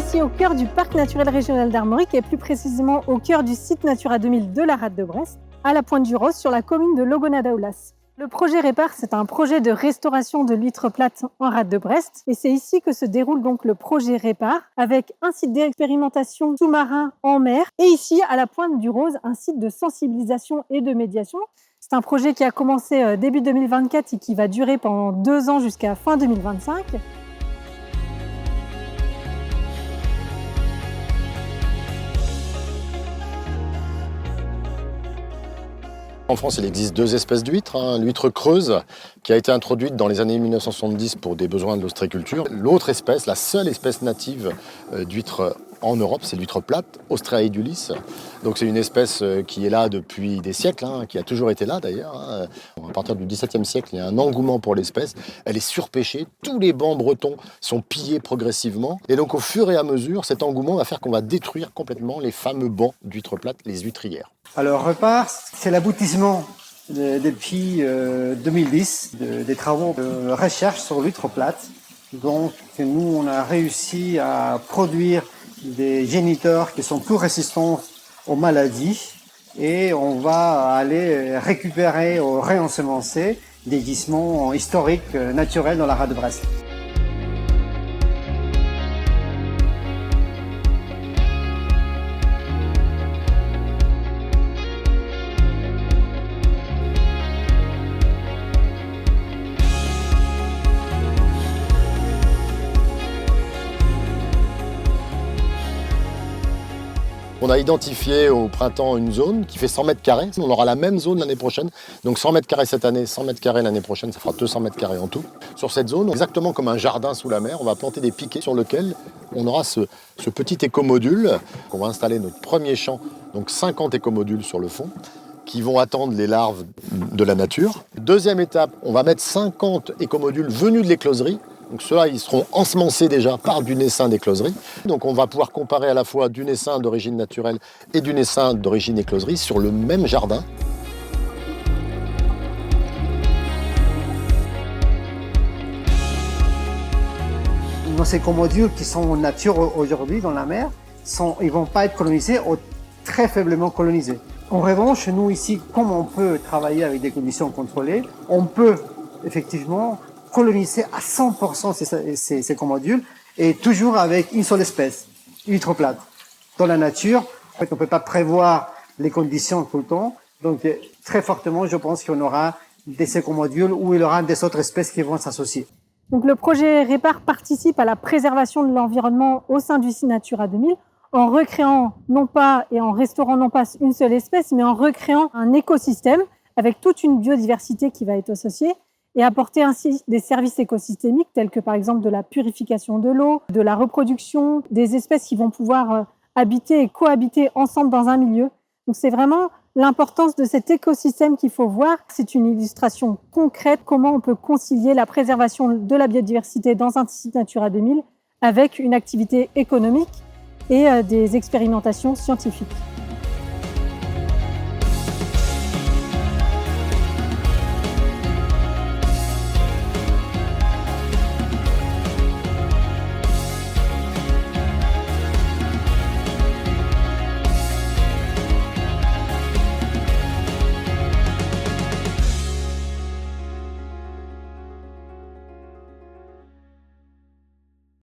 ici au cœur du parc naturel régional d'Armorique et plus précisément au cœur du site Natura 2000 de la Rade de Brest, à la Pointe du Rose, sur la commune de Logonna-Daoulas. Le projet Répar, c'est un projet de restauration de l'huître plate en Rade de Brest et c'est ici que se déroule donc le projet Répar avec un site d'expérimentation sous-marin en mer et ici à la Pointe du Rose, un site de sensibilisation et de médiation. C'est un projet qui a commencé début 2024 et qui va durer pendant 2 ans jusqu'à fin 2025. En France, il existe 2 espèces d'huîtres. L'huître creuse, qui a été introduite dans les années 1970 pour des besoins de l'ostréiculture. L'autre espèce, la seule espèce native d'huître en Europe, c'est l'huître plate, Ostraedulis. Donc c'est une espèce qui est là depuis des siècles, qui a toujours été là d'ailleurs. À partir du XVIIe siècle, il y a un engouement pour l'espèce. Elle est surpêchée, tous les bancs bretons sont pillés progressivement. Et donc au fur et à mesure, cet engouement va faire qu'on va détruire complètement les fameux bancs d'huîtres plates, les huîtrières. Alors Répar, c'est l'aboutissement depuis 2010 des travaux de recherche sur l'huître plate. Donc nous, on a réussi à produire des géniteurs qui sont plus résistants aux maladies et on va aller récupérer ou réensemencer des gisements historiques naturels dans la Rade de Brest. On a identifié au printemps une zone qui fait 100 mètres carrés. On aura la même zone l'année prochaine. Donc 100 mètres carrés cette année, 100 mètres carrés l'année prochaine, ça fera 200 mètres carrés en tout. Sur cette zone, exactement comme un jardin sous la mer, on va planter des piquets sur lesquels on aura ce petit écomodule. On va installer notre premier champ, donc 50 écomodules sur le fond, qui vont attendre les larves de la nature. Deuxième étape, on va mettre 50 écomodules venus de l'écloserie. Donc ceux-là, ils seront ensemencés déjà par du naissain d'écloserie. Donc on va pouvoir comparer à la fois du naissain d'origine naturelle et du naissain d'origine écloserie sur le même jardin. Nos écomodules qui sont en nature aujourd'hui dans la mer, ils ne vont pas être colonisés ou très faiblement colonisés. En revanche, nous ici, comme on peut travailler avec des conditions contrôlées, on peut effectivement coloniser à 100% ces écomodules et toujours avec une seule espèce, l'huître plate. Dans la nature, en fait, on ne peut pas prévoir les conditions tout le temps. Donc, très fortement, je pense qu'on aura des écomodules où il y aura des autres espèces qui vont s'associer. Donc, le projet Répar participe à la préservation de l'environnement au sein du site Natura 2000 en recréant non pas et en restaurant non pas une seule espèce, mais en recréant un écosystème avec toute une biodiversité qui va être associée et apporter ainsi des services écosystémiques tels que par exemple de la purification de l'eau, de la reproduction, des espèces qui vont pouvoir habiter et cohabiter ensemble dans un milieu. Donc c'est vraiment l'importance de cet écosystème qu'il faut voir. C'est une illustration concrète comment on peut concilier la préservation de la biodiversité dans un site Natura 2000 avec une activité économique et des expérimentations scientifiques.